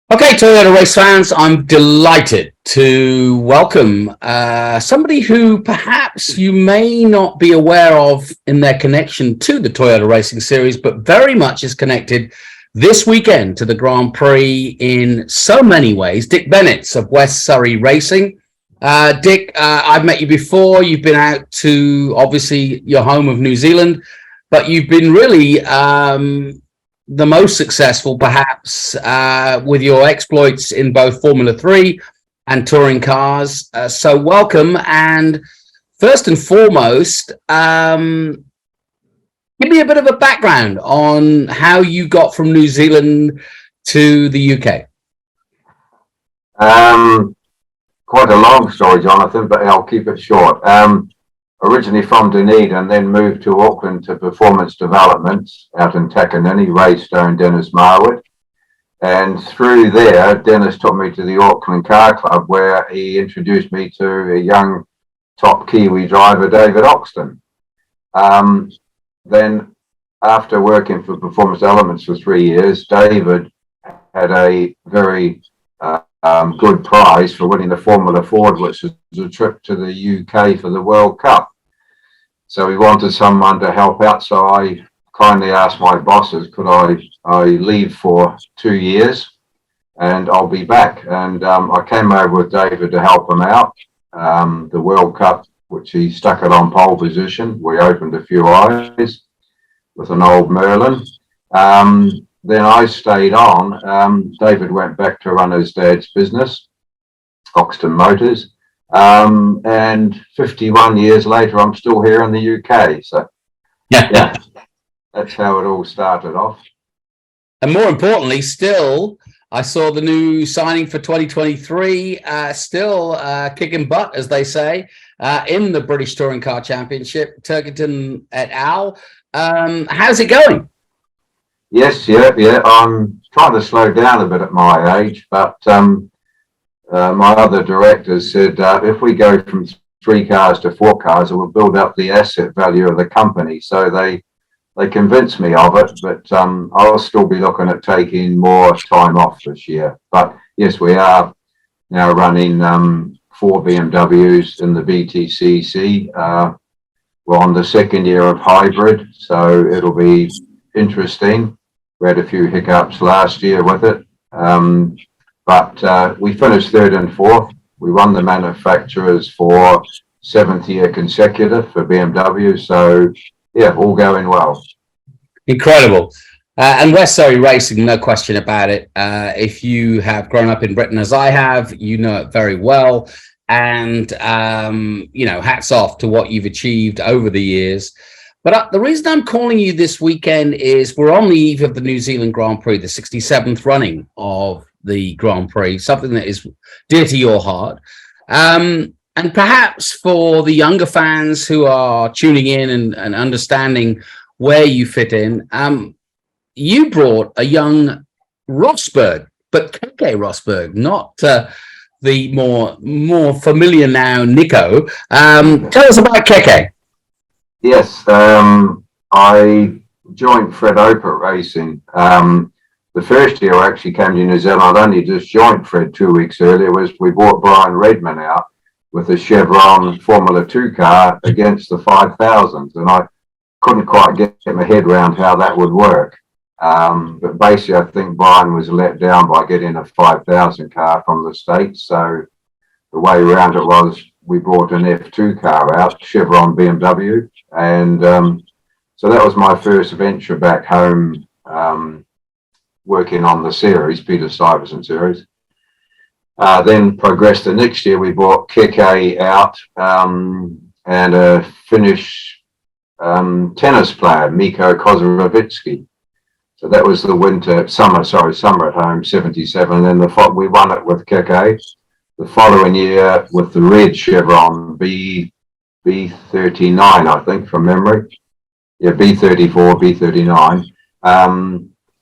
Okay, Toyota race fans, I'm delighted to welcome somebody who perhaps you may not be aware of in their connection to the Toyota Racing Series, but very much is connected this weekend to the Grand Prix in so many ways. Dick Bennetts of West Surrey Racing. Dick, I've met you before. You've been out to, obviously, your home of New Zealand, but you've been really the most successful, perhaps, with your exploits in both Formula 3 and touring cars. So welcome. And first and foremost, give me a bit of a background on how you got from New Zealand to the UK. Quite a long story, Jonathan, but I'll keep it short. Originally from Dunedin, then moved to Auckland to Performance Developments out in Takanini, Raystone, Dennis Marwood. And through there, Dennis took me to the Auckland Car Club, where he introduced me to a young top Kiwi driver, David Oxton. Then after working for Performance Elements for 3 years, David had a very good prize for winning the Formula Ford, which was a trip to the UK for the World Cup. So he wanted someone to help out. So I kindly asked my bosses, could I leave for 2 years and I'll be back. And I came over with David to help him out. The World Cup, which he stuck it on pole position. We opened a few eyes with an old Merlin. Then I stayed on. David went back to run his dad's business, Oxton Motors. And 51 years later, I'm still here in the UK. So, yeah, that's how it all started off. And more importantly, still, I saw the new signing for 2023, still kicking butt, as they say, in the British Touring Car Championship, Turkington et al. How's it going? Yes, yeah. I'm trying to slow down a bit at my age, but my other directors said if we go from 3 cars to 4 cars, it will build up the asset value of the company. So they convinced me of it, but I'll still be looking at taking more time off this year. But yes, we are now running 4 BMWs in the BTCC. We're on the 2nd year of hybrid, so it'll be interesting. We had a few hiccups last year with it, but we finished 3rd and 4th. We won the manufacturers for 7th year consecutive for BMW. So, yeah, all going well. Incredible. And West Surrey Racing, no question about it. If you have grown up in Britain as I have, you know it very well. And, hats off to what you've achieved over the years. But the reason I'm calling you this weekend is we're on the eve of the New Zealand Grand Prix, the 67th running of the Grand Prix, something that is dear to your heart. And perhaps for the younger fans who are tuning in and understanding where you fit in, you brought a young Rosberg, but KK Rosberg, not the more familiar now Nico. Tell us about KK. Yes, I joined Fred Opert Racing. The first year I actually came to New Zealand, I only just joined Fred 2 weeks earlier, we brought Brian Redman out with a Chevron Formula 2 car against the 5000s, and I couldn't quite get my head around how that would work. But basically I think Brian was let down by getting a 5000 car from the States, so the way around it was we brought an F2 car out, Chevron BMW, and so that was my first venture back home, working on the series, Peter Stuyvesant series. Then progressed the next year, we brought Keke out and a Finnish tennis player, Mikko Kozarovitsky. So that was the summer at home, 77, and then we won it with Keke. The following year with the red Chevron B39, I think, from memory. Yeah, B34, B39.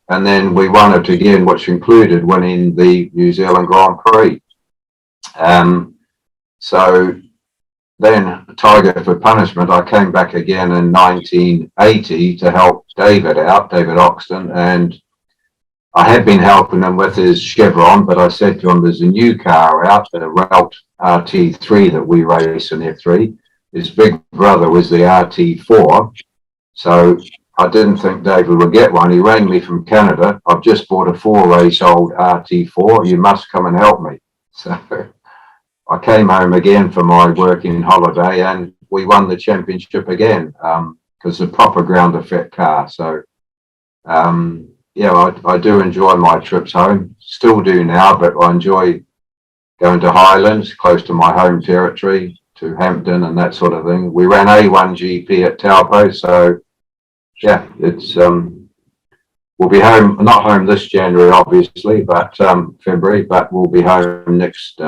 And then we won it again, which included winning the New Zealand Grand Prix. So then, Tiger for Punishment, I came back again in 1980 to help David out, David Oxton, and I had been helping him with his Chevron, but I said to him, there's a new car out, the Relt RT3 that we race in F3. His big brother was the RT4. So I didn't think David would get one. He rang me from Canada. I've just bought a 4-race old RT4. You must come and help me. So I came home again for my working holiday and we won the championship again because the proper ground effect car. So, yeah, I do enjoy my trips home. Still do now, but I enjoy going to Highlands, close to my home territory, to Hampton and that sort of thing. We ran A1 GP at Taupo, so yeah, it's we'll be home, not home this January, obviously, but February, but we'll be home next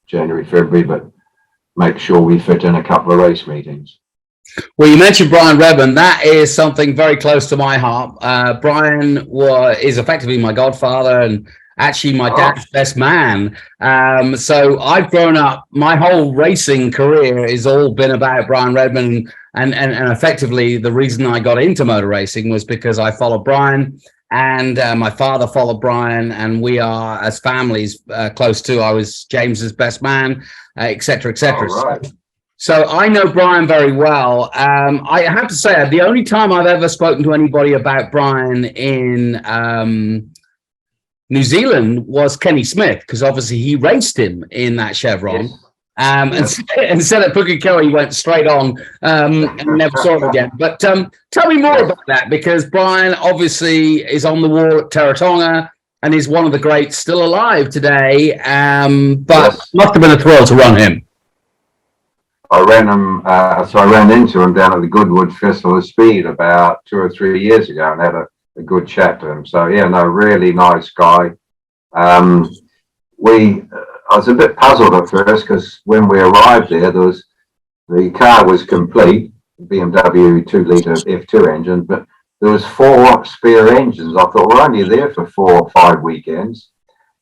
January, February, but make sure we fit in a couple of race meetings. Well, you mentioned Brian Redman. That is something very close to my heart. Brian is effectively my godfather and actually my dad's best man. So I've grown up, my whole racing career has all been about Brian Redman. And effectively, the reason I got into motor racing was because I followed Brian and my father followed Brian. And we are, as families, close to. I was James's best man, et cetera, et cetera. Right. So I know Brian very well. I have to say, the only time I've ever spoken to anybody about Brian in New Zealand was Kenny Smith, because obviously he raced him in that Chevron. Yes. Instead of Pukekohe, he went straight on and never saw him again. But tell me more about that, because Brian obviously is on the wall at Taratonga and is one of the greats still alive today. But must have been a thrill to run him. I ran him, so I ran into him down at the Goodwood Festival of Speed about 2 or 3 years ago and had a good chat to him. So yeah, no, really nice guy. I was a bit puzzled at first because when we arrived there, the car was complete, BMW 2-litre F2 engine, but there was 4 spare engines. I thought we're only there for 4 or 5 weekends,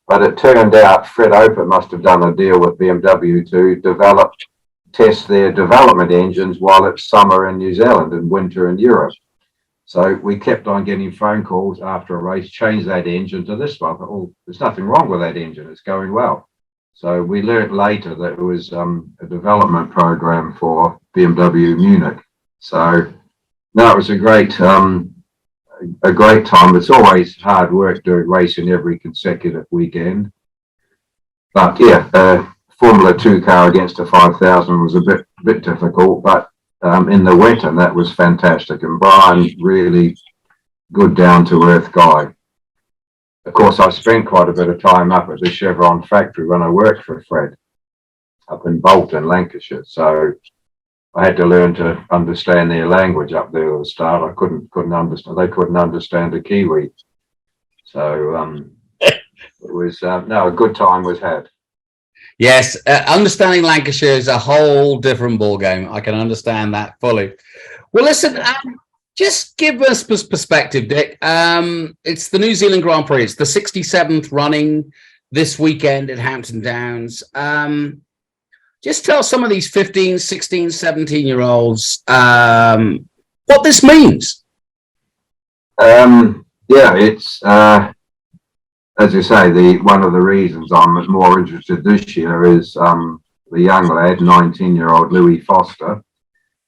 but it turned out Fred Oper must have done a deal with BMW to test their development engines while it's summer in New Zealand and winter in Europe. So we kept on getting phone calls after a race, change that engine to this one. I thought, oh, there's nothing wrong with that engine. It's going well. So we learned later that it was a development program for BMW Munich. So no, it was a great time. It's always hard work doing racing every consecutive weekend. But yeah, Formula 2 car against a 5000 was a bit difficult, but in the winter, that was fantastic. And Brian, really good, down-to-earth guy. Of course, I spent quite a bit of time up at the Chevron factory when I worked for Fred up in Bolton, Lancashire. So I had to learn to understand their language up there at the start. I couldn't understand. They couldn't understand the Kiwi. So it was a good time was had. Yes, understanding Lancashire is a whole different ballgame. I can understand that fully. Well, listen, just give us perspective, Dick. It's the New Zealand Grand Prix. It's the 67th running this weekend at Hampton Downs. Just tell some of these 15, 16, 17-year-olds what this means. Yeah, it's... as you say, one of the reasons I'm more interested this year is the young lad, 19-year-old Louis Foster.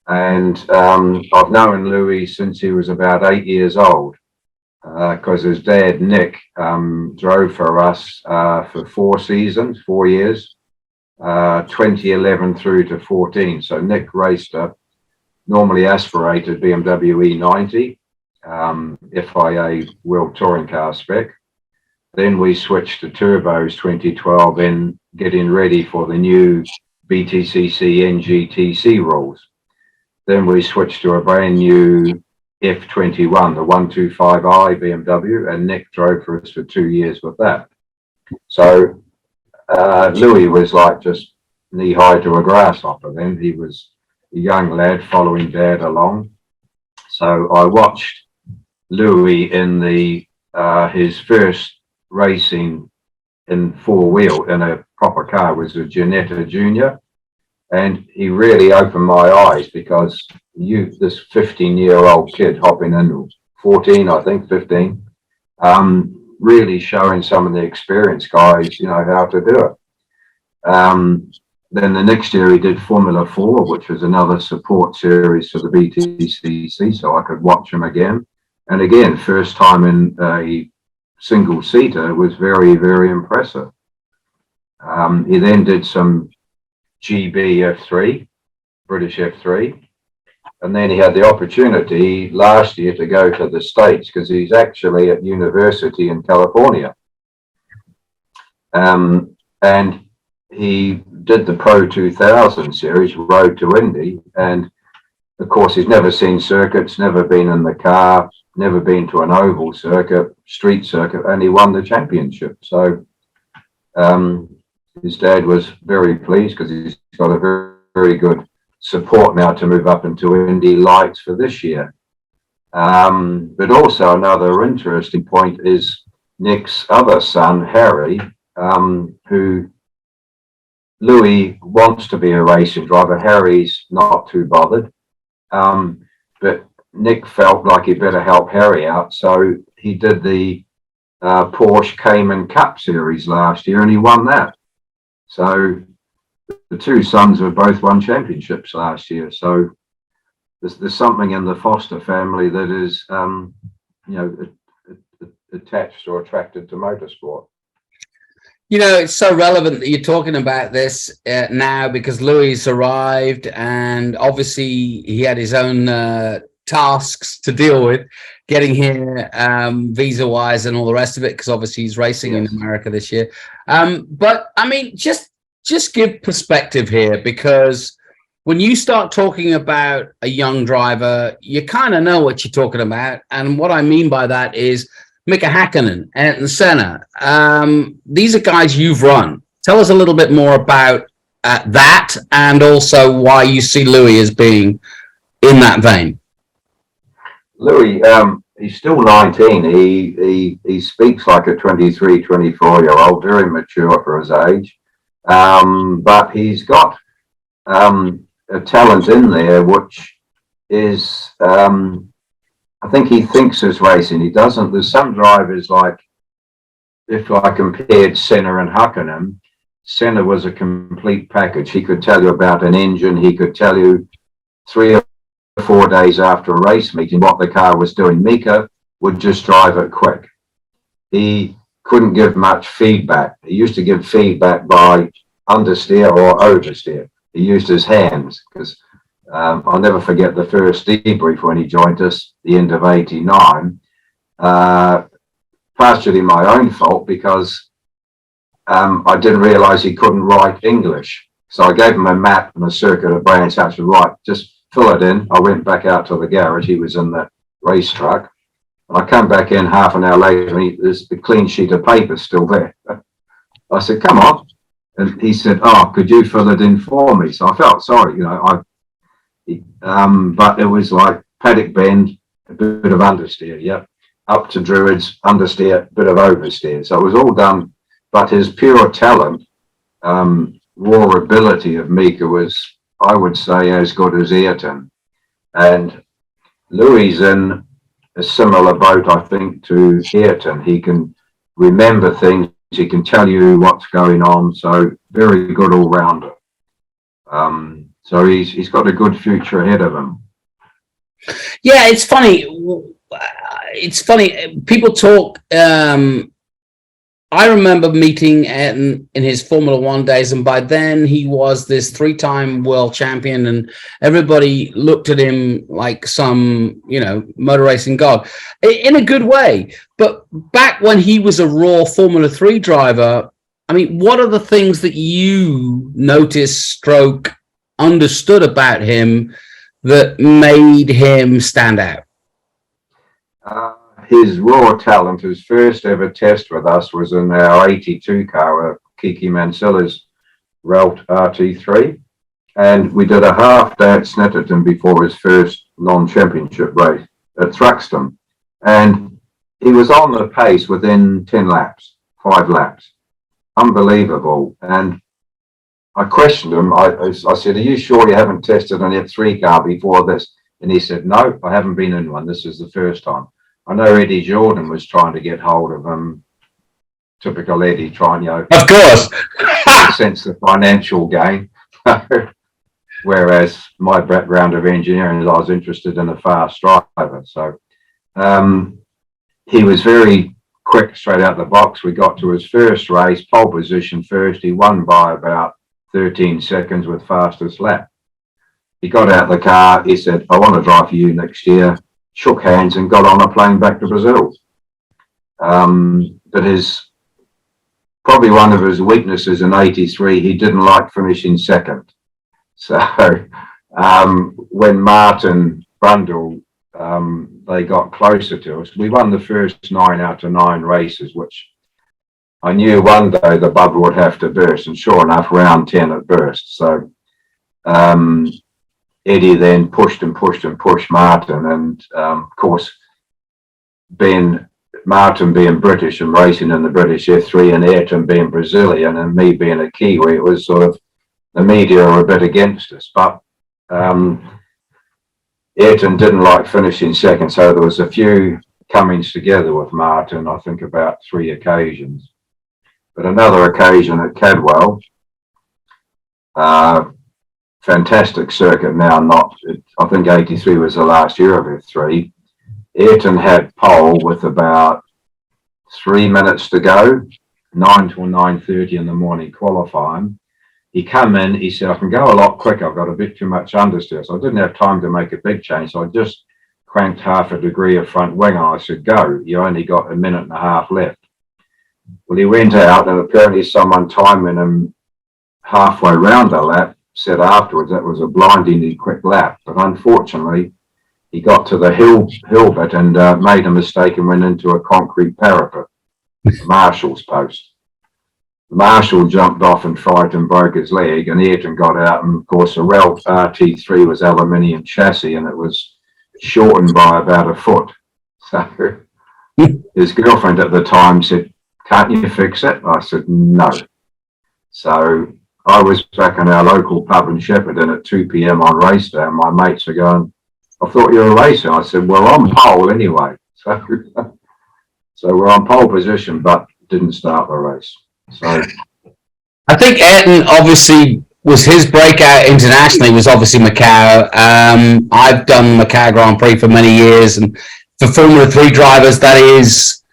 And I've known Louis since he was about 8 years old, because his dad, Nick, drove for us for 4 years, 2011 through to 14. So Nick raced a normally aspirated BMW E90, FIA World Touring Car spec. Then we switched to turbos 2012 in getting ready for the new BTCC NGTC rules. Then we switched to a brand new F21, the 125i BMW, and Nick drove for us for 2 years with that. So Louis was like just knee high to a grasshopper then. He was a young lad following Dad along. So I watched Louis in his first racing in four-wheel in a proper car was a Ginetta Junior, and he really opened my eyes because this 15-year-old kid hopping in, 14, I think, 15, really showing some of the experienced guys, how to do it. Then the next year he did Formula 4, which was another support series for the BTCC, so I could watch him again. And again, first time in a single seater was very, very impressive. He then did some GB F3, British F3. And then he had the opportunity last year to go to the States because he's actually at university in California. And he did the Pro 2000 series, Road to Indy. And of course, he's never seen circuits, never been in the car, never been to an oval circuit, street circuit, and he won the championship. So his dad was very pleased because he's got a very, very good support now to move up into Indy Lights for this year. But also another interesting point is Nick's other son, Harry, who Louis wants to be a racing driver. Harry's not too bothered. But Nick felt like he better help Harry out. So he did the Porsche Cayman Cup Series last year and he won that. So the two sons have both won championships last year. So there's something in the Foster family that is, attached or attracted to motorsport. It's so relevant that you're talking about this now because Louis arrived and obviously he had his own tasks to deal with getting here visa-wise and all the rest of it because obviously he's racing in America this year. But I mean, just give perspective here because when you start talking about a young driver, you kind of know what you're talking about. And what I mean by that is Mika Hakkinen, Ayrton Senna. These are guys you've run. Tell us a little bit more about that and also why you see Louis as being in that vein. Louis, he's still 19. He speaks like a 23, 24-year-old, very mature for his age. But he's got a talent in there, which is, I think he thinks as racing. He doesn't. There's some drivers like, if I compared Senna and Hakkinen, Senna was a complete package. He could tell you about an engine. He could tell you 3 or 4 days after a race meeting what the car was doing. Mika would just drive it quick. He couldn't give much feedback. He used to give feedback by understeer or oversteer. He used his hands because I'll never forget the first debrief when he joined us, the end of '89. Partially my own fault because I didn't realise he couldn't write English. So I gave him a map and a circuit of Brands Hatch. Right, just fill it in. I went back out to the garage. He was in the race truck. And I come back in half an hour later and there's the clean sheet of paper still there. I said, come on. And he said, oh, could you fill it in for me? So I felt sorry, but it was like paddock bend, a bit of understeer, up to Druids, understeer, bit of oversteer. So it was all done, but his pure talent, raw ability of Mika was, I would say, as good as Ayrton. And Louis in a similar boat, I think, to Ayrton. He can remember things. He can tell you what's going on. So very good all rounder. So he's got a good future ahead of him. Yeah, it's funny. People talk. I remember meeting Ayrton in his Formula One days, and by then he was this 3-time world champion, and everybody looked at him like some, motor racing god in a good way. But back when he was a raw Formula 3 driver, I mean, what are the things that you noticed, understood about him that made him stand out? His raw talent, his first ever test with us was in our 82 car, Kiki Mansilla's Ralt RT3. And we did a half day at Snetterton before his first non-championship race at Thruxton. And he was on the pace within 10 laps, 5 laps. Unbelievable. And I questioned him. I said, are you sure you haven't tested an F3 car before this? And he said, no, I haven't been in one. This is the first time. I know Eddie Jordan was trying to get hold of him typical Eddie trying, Of course. sense the financial gain. Whereas my background of engineering is I was interested in a fast driver. So he was very quick straight out the box. We got to his first race, pole position first. He won by about 13 seconds with fastest lap. He got out the car. He said, I want to drive for you next year. Shook hands and got on a plane back to Brazil. But probably one of his weaknesses in '83, he didn't like finishing second. So when Martin Brundle, they got closer to us, we won the first 9 out of 9 races, which I knew one day the bubble would have to burst, and sure enough, round 10 it burst. So Eddie then pushed Martin, and of course, Martin being British and racing in the British F3, and Ayrton being Brazilian, and me being a Kiwi, it was sort of, the media were a bit against us, but Ayrton didn't like finishing second, so there was a few comings together with Martin, I think about 3 occasions. But another occasion at Cadwell, fantastic circuit now, I think '83 was the last year of F3. Ayrton had pole with about 3 minutes to go, 9 till 9:30 in the morning qualifying. He come in, he said, I can go a lot quicker, I've got a bit too much understeer. So I didn't have time to make a big change, so I just cranked half a degree of front wing, and I said, go, you only got 1.5 minutes left. Well, he went out, and apparently someone timing him halfway round the lap said afterwards that was a blindingly quick lap, but unfortunately he got to the hill bit and made a mistake and went into a concrete parapet, the marshal's post. The marshal jumped off and tried and broke his leg, and Ayrton got out, and of course the Ralph RT3 was aluminium chassis, and it was shortened by about a foot. So his girlfriend at the time said, can't you fix it? I said, no. So I was back in our local pub in Shepparton at 2 p.m. on race day, and my mates are going, I thought you were racing. I said, well, I'm pole anyway. So we're on pole position, but didn't start the race. So I think Ayrton obviously was his breakout internationally was obviously Macau. I've done Macau Grand Prix for many years, and for Formula 3 drivers, that is,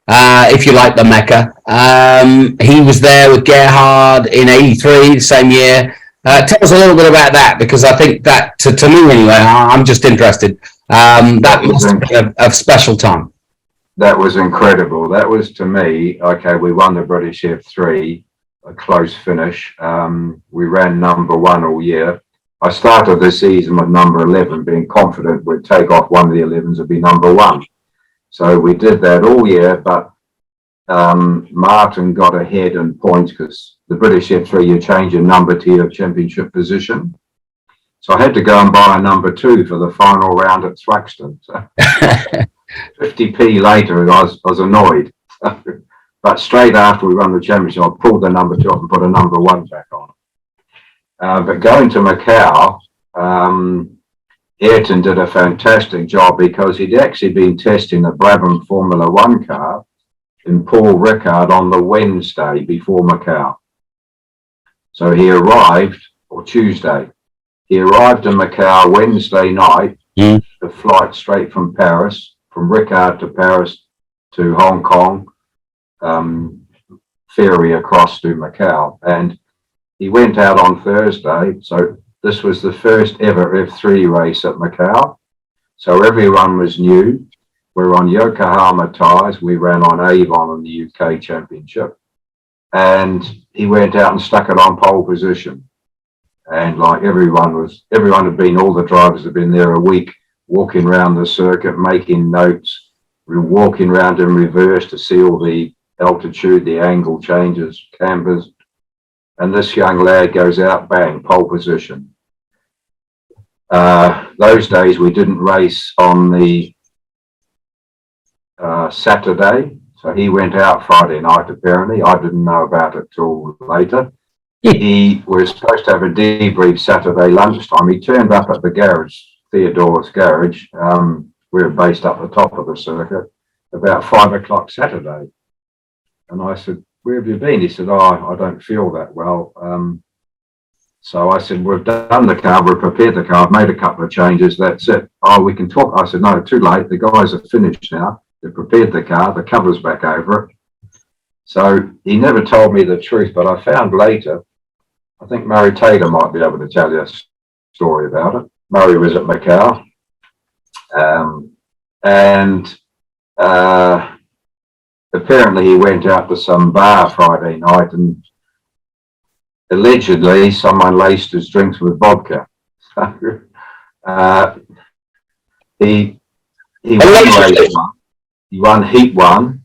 if you like, the Mecca. He was there with Gerhard in '83, the same year. Tell us a little bit about that, because I think that, to me anyway, I'm just interested. That must have been a special time. That was incredible. That was, to me, okay, we won the British F3, a close finish. We ran number 1 all year. I started the season with number 11, being confident we'd take off one of the 11s and be number 1. So we did that all year, but Martin got ahead in points because the British F3, you change your number to your championship position. So I had to go and buy a number 2 for the final round at Thruxton. So 50p later, I was annoyed. But straight after we won the championship, I pulled the number 2 up and put a number 1 back on. But going to Macau, Ayrton did a fantastic job, because he'd actually been testing a Brabham Formula 1 car in Paul Ricard on the Wednesday before Macau. So he arrived, or Tuesday, he arrived in Macau Wednesday night, the flight straight from Paris, from Ricard to Paris to Hong Kong, ferry across to Macau. And he went out on Thursday. So this was the first ever F3 race at Macau. So everyone was new. We're on Yokohama tyres. We ran on Avon in the UK Championship. And he went out and stuck it on pole position. And like everyone had been, all the drivers had been there a week, walking around the circuit, making notes, walking around in reverse to see all the altitude, the angle changes, cambers. And this young lad goes out, bang, pole position. Those days we didn't race on the Saturday, so he went out Friday night apparently. I didn't know about it till later. He was supposed to have a debrief Saturday lunchtime. He turned up at the garage, Theodore's garage. We were based up the top of the circuit, about 5 o'clock Saturday. And I said, where have you been? He said, I don't feel that well. So I said, we've done the car, we've prepared the car, I've made a couple of changes, that's it. Oh, we can talk. I said, no, too late. The guys are finished now. They've prepared the car, the cover's back over it. So he never told me the truth, but I found later, I think Murray Taylor might be able to tell you a story about it. Murray was at Macau. Apparently he went out to some bar Friday night and allegedly someone laced his drinks with vodka. So, he won race one. He won heat one,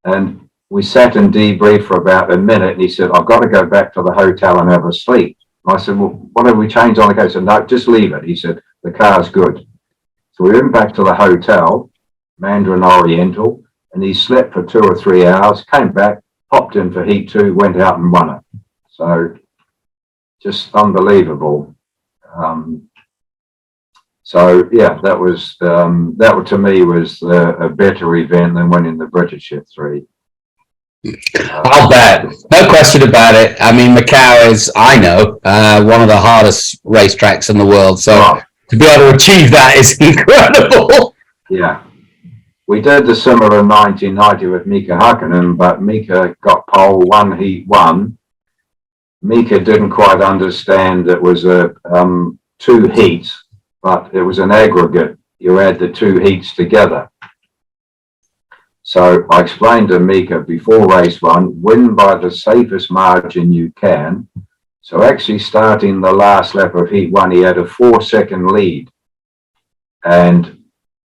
and we sat and debriefed for about a minute, and he said, I've got to go back to the hotel and have a sleep. And I said, well, what have we changed on the go? He said, no, just leave it. He said, the car's good. So we went back to the hotel, Mandarin Oriental, and he slept for 2 or 3 hours, came back, popped in for heat two, went out and won it. So just unbelievable. So yeah, that was to me was a better event than winning the British F3. I'll bet, no question about it. I mean, Macau is, I know, one of the hardest racetracks in the world. So to be able to achieve that is incredible. Yeah, we did the similar in 1990 with Mika Hakkinen, but Mika got pole, won heat one. Mika didn't quite understand it was a 2 heats, but it was an aggregate. You add the 2 heats together. So I explained to Mika before race one, win by the safest margin you can. So actually starting the last lap of heat one, he had a 4-second lead and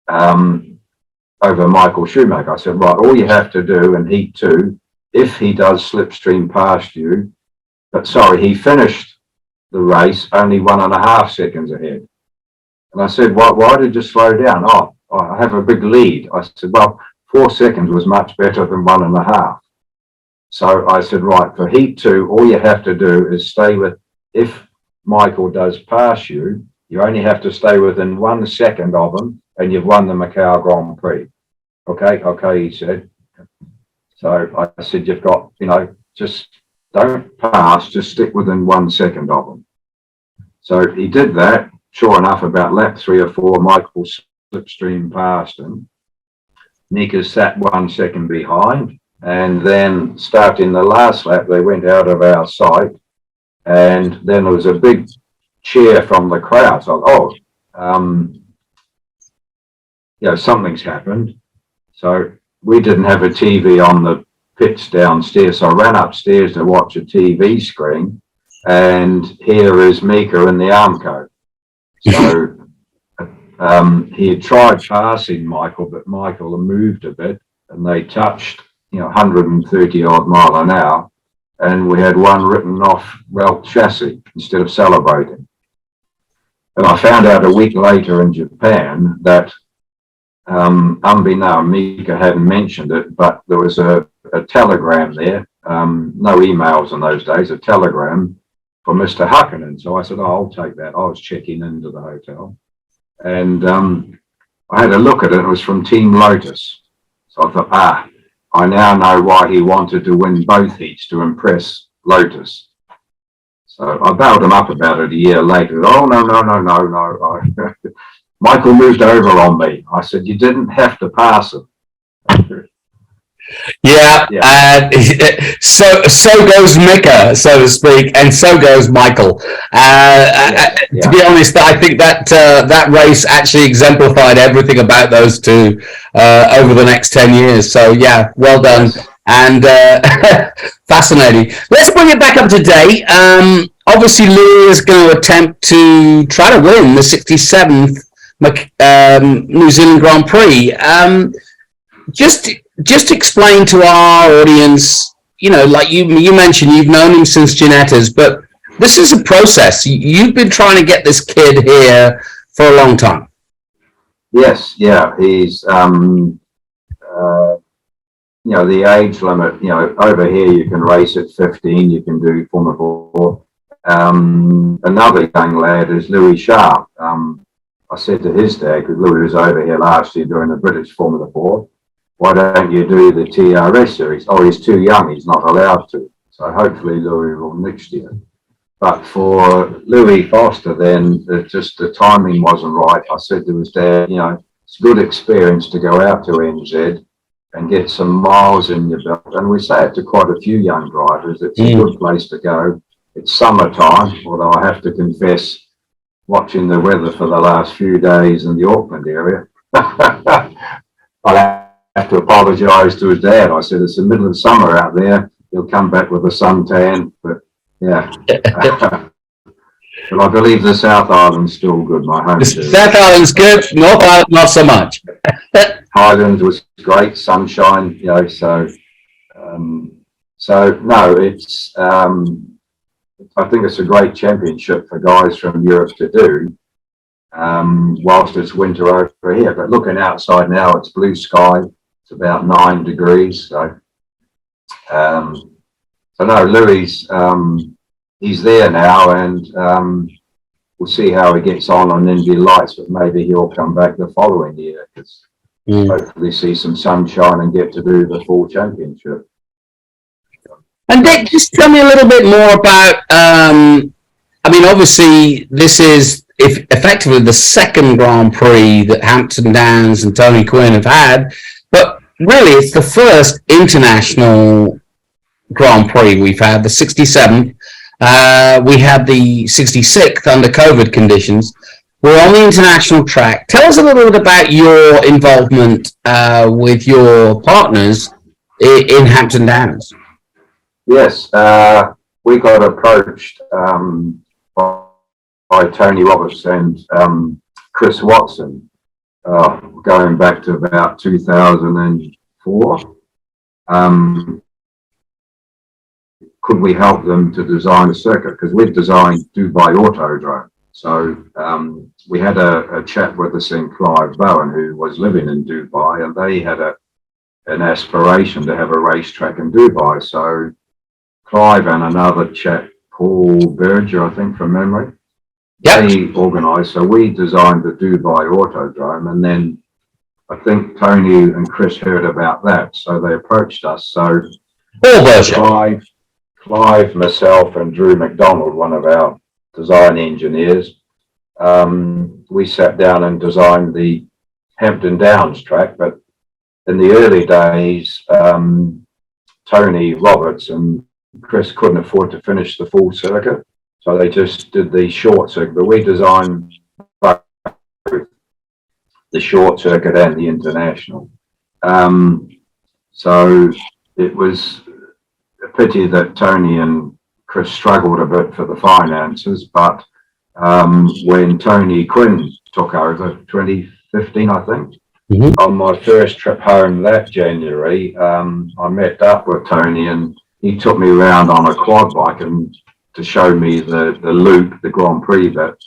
over Michael Schumacher. I said, right, all you have to do in heat two, if he does slipstream past you, but sorry, he finished the race only 1.5 seconds ahead. And I said, why did you slow down? Oh, I have a big lead. I said, well, 4 seconds was much better than 1.5. So I said, right, for heat two, all you have to do is stay with, if Michael does pass you, you only have to stay within 1 second of him and you've won the Macau Grand Prix. Okay, he said. So I said, you've got, just don't pass, just stick within 1 second of him. So he did that. Sure enough, about lap 3 or 4, Michael slipstream past him. Mika sat 1 second behind, and then starting the last lap, they went out of our sight, and then there was a big cheer from the crowd. So, something's happened. So we didn't have a TV on the pits downstairs, so I ran upstairs to watch a TV screen, and here is Mika in the Armco. So he had tried passing Michael, but Michael moved a bit, and they touched, 130 odd mile an hour, and we had one written off Ralph chassis instead of celebrating. And I found out a week later in Japan that, unbeknown, Mika hadn't mentioned it, but there was a telegram there, no emails in those days, a telegram for Mr. Hakkinen. So I said, I'll take that. I was checking into the hotel. And I had a look at it. It was from Team Lotus. So I thought, I now know why he wanted to win both heats, to impress Lotus. So I bailed him up about it a year later. Oh, no. Michael moved over on me. I said, you didn't have to pass him. Yeah. So goes Mika, so to speak, and so goes Michael. To be honest, I think that race actually exemplified everything about those two over the next 10 years. So yeah, well done. Yes. And fascinating. Let's bring it back up to date. Obviously, Louis is going to attempt to try to win the 67th New Zealand Grand Prix. Just explain to our audience, like you mentioned, you've known him since Ginettas, but this is a process. You've been trying to get this kid here for a long time. Yes, yeah. He's, the age limit, over here you can race at 15, you can do Formula 4. Another young lad is Louis Sharp. I said to his dad, because Louis was over here last year doing the British Formula 4, why don't you do the TRS series? Oh, he's too young, he's not allowed to. So hopefully Louis will next year. But for Louis Foster, then just the timing wasn't right. I said to his dad, it's a good experience to go out to NZ and get some miles in your belt. And we say it to quite a few young drivers. It's a good place to go. It's summertime, although I have to confess, watching the weather for the last few days in the Auckland area, I have to apologise to his dad. I said, it's the middle of summer out there. He'll come back with a suntan, but yeah. But I believe the South Island's still good, my home. South Island's good, North Island not so much. Highland was great, sunshine, so no, it's, I think it's a great championship for guys from Europe to do, whilst it's winter over here. But looking outside now, it's blue sky. It's about 9 degrees. So no, Louis, he's there now, and we'll see how he gets on Indy Lights. But maybe he'll come back the following year, because hopefully see some sunshine and get to do the full championship. And Dick, just tell me a little bit more about, obviously this is effectively the second Grand Prix that Hampton Downs and Tony Quinn have had, but really it's the first international Grand Prix we've had, the 67th. We had the 66th under COVID conditions. We're on the international track. Tell us a little bit about your involvement with your partners in Hampton Downs. Yes, we got approached by Tony Roberts and Chris Watson, going back to about 2004. Could we help them to design a circuit? Because we'd designed Dubai Autodrome. So we had a chat with us in Clive Bowen, who was living in Dubai, and they had an aspiration to have a racetrack in Dubai. So Clive and another chap, Paul Berger, I think from memory, they organised. So we designed the Dubai Autodrome, and then I think Tony and Chris heard about that, so they approached us. So Clive, myself, and Drew McDonald, one of our design engineers, we sat down and designed the Hampton Downs track. But in the early days, Tony Roberts and Chris couldn't afford to finish the full circuit, so they just did the short circuit. But we designed both the short circuit and the international. So it was a pity that Tony and Chris struggled a bit for the finances, but when Tony Quinn took over, 2015, I think, on my first trip home that January, I met up with Tony, and he took me around on a quad bike and to show me the loop, the Grand Prix, that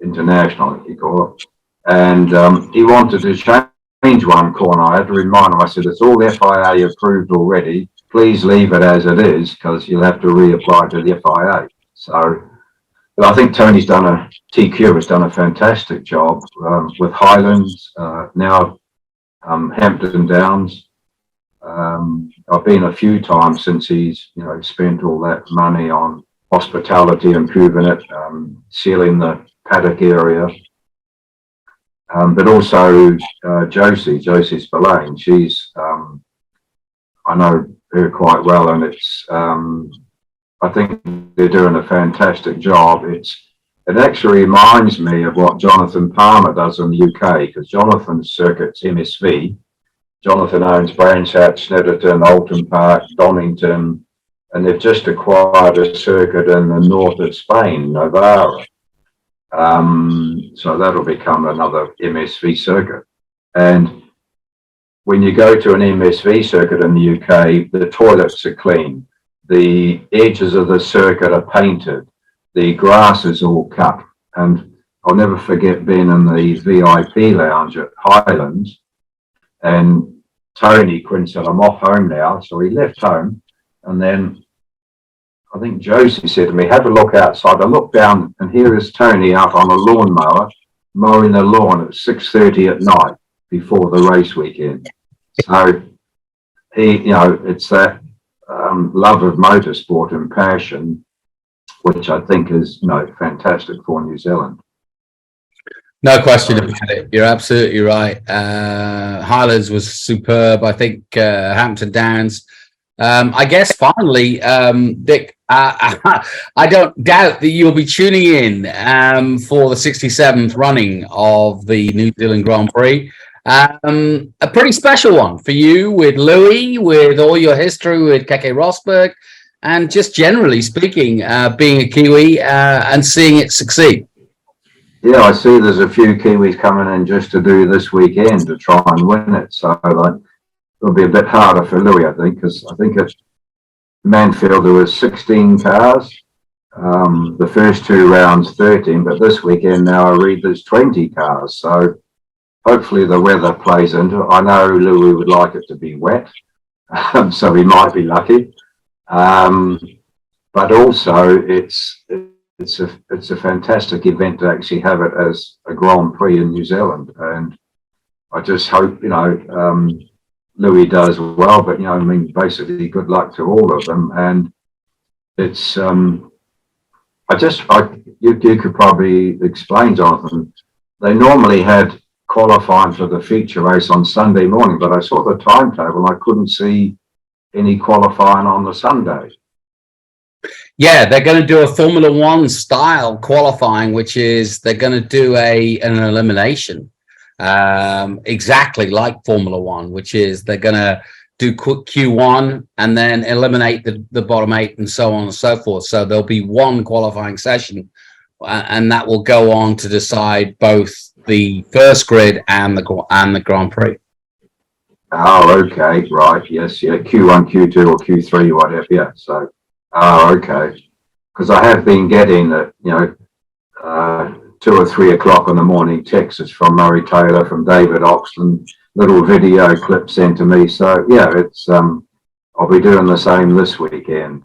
international, he called it. And he wanted to change one corner. I had to remind him, I said, it's all FIA approved already. Please leave it as it is, because you'll have to reapply to the FIA. So, but I think Tony's TQ has done a fantastic job with Highlands, now Hampton Downs. I've been a few times since he's spent all that money on hospitality, improving it, sealing the paddock area, but also Josie Spillane. She's I know her quite well, and it's I think they're doing a fantastic job. It actually reminds me of what Jonathan Palmer does in the UK, because Jonathan's circuit's MSV. Jonathan owns Brandshat, Snetterton, Alton Park, Donington, and they've just acquired a circuit in the north of Spain, Novara. So that'll become another MSV circuit. And when you go to an MSV circuit in the UK, the toilets are clean. The edges of the circuit are painted. The grass is all cut. And I'll never forget being in the VIP lounge at Highlands, and Tony Quinn said, I'm off home now. So he left home, and then I think Josie said to me, have a look outside. I looked down, and here is Tony out on a lawnmower, mowing the lawn at 6:30 at night before the race weekend. So it's that love of motorsport and passion, which I think is, fantastic for New Zealand. No question about it. You're absolutely right. Highlands was superb. I think Hampton Downs. I guess finally, Dick, I don't doubt that you'll be tuning in for the 67th running of the New Zealand Grand Prix. A pretty special one for you with Louis, with all your history with Keke Rosberg, and just generally speaking, being a Kiwi and seeing it succeed. Yeah, I see there's a few Kiwis coming in just to do this weekend to try and win it. So it'll be a bit harder for Louis, I think, because I think at Manfield there was 16 cars. The first 2 rounds, 13, but this weekend now I read there's 20 cars. So hopefully the weather plays into it. I know Louis would like it to be wet, so he might be lucky. But also it's a fantastic event to actually have it as a Grand Prix in New Zealand, and I just hope Louis does well. But basically, good luck to all of them. And it's you could probably explain, Jonathan. They normally had qualifying for the feature race on Sunday morning, but I saw the timetable and I couldn't see any qualifying on the Sunday. Yeah, they're going to do a Formula One style qualifying, which is they're going to do an elimination, exactly like Formula One, which is they're going to do Q1 and then eliminate the bottom 8 and so on and so forth. So there'll be one qualifying session, and that will go on to decide both the first grid and the Grand Prix. Oh, okay, right, yes, yeah, Q1, Q2, or Q3, whatever. Yeah, so. Oh, okay. Because I have been getting 2 or 3 o'clock in the morning texts from Murray Taylor, from David Oxton, little video clips sent to me. So yeah, it's I'll be doing the same this weekend.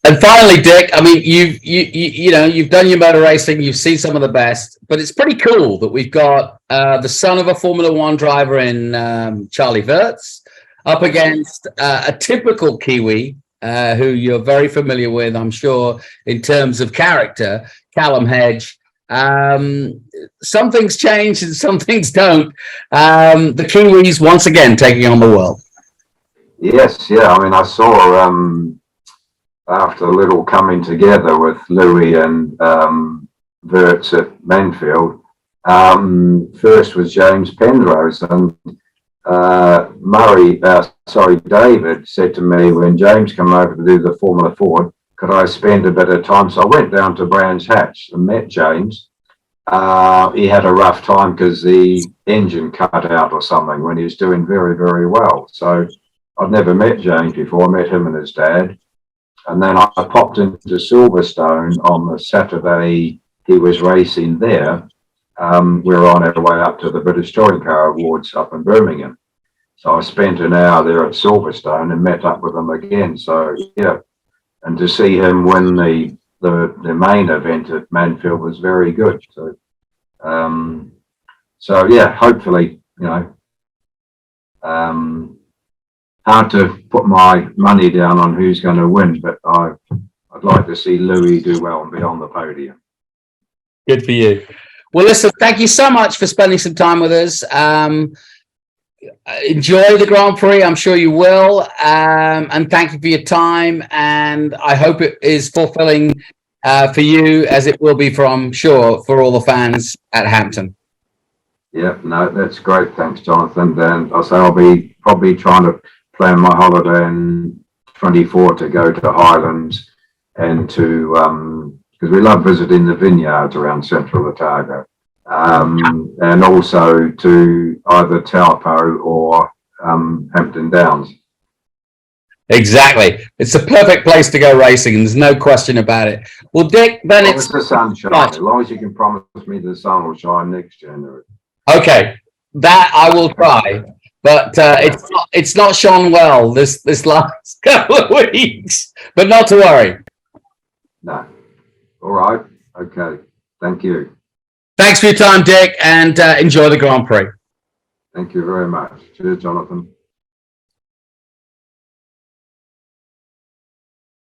And finally, Dick, I mean, you've done your motor racing, you've seen some of the best, but it's pretty cool that we've got the son of a Formula One driver in Charlie Wirtz up against a typical Kiwi, who you're very familiar with, I'm sure, in terms of character, Callum Hedge. Some things change and some things don't. The Kiwis once again taking on the world. Yes, yeah. I mean, I saw after a little coming together with Louis and Wirtz at Manfield. First was James Penrose, and David said to me when James came over to do the Formula Ford, could I spend a bit of time? So I went down to Brands Hatch and met James. He had a rough time because the engine cut out or something when he was doing very, very well. So I'd never met James before. I met him and his dad. And then I popped into Silverstone on the Saturday he was racing there. We were on our way up to the British Touring Car Awards up in Birmingham. So I spent an hour there at Silverstone and met up with him again. So, yeah, and to see him win the main event at Manfield was very good. So yeah, hopefully, hard to put my money down on who's going to win, but I'd like to see Louis do well and be on the podium. Good for you. Well, listen, thank you so much for spending some time with us. Enjoy the Grand Prix. I'm sure you will. And thank you for your time. And I hope it is fulfilling for you as it will be for, I'm sure, for all the fans at Hampton. Yeah, no, that's great. Thanks, Jonathan. And I'll be probably trying to plan my holiday in 24 to go to Highlands and to because we love visiting the vineyards around Central Otago, and also to either Taupo or Hampton Downs. Exactly. It's a perfect place to go racing. There's no question about it. Well, Dick Bennetts. As the sunshine, as long as you can promise me the sun will shine next January. Okay, that I will try. But it's not shone well this last couple of weeks. But not to worry. No. All right. Okay. Thank you. Thanks for your time, Dick, and enjoy the Grand Prix. Thank you very much. Cheers, Jonathan.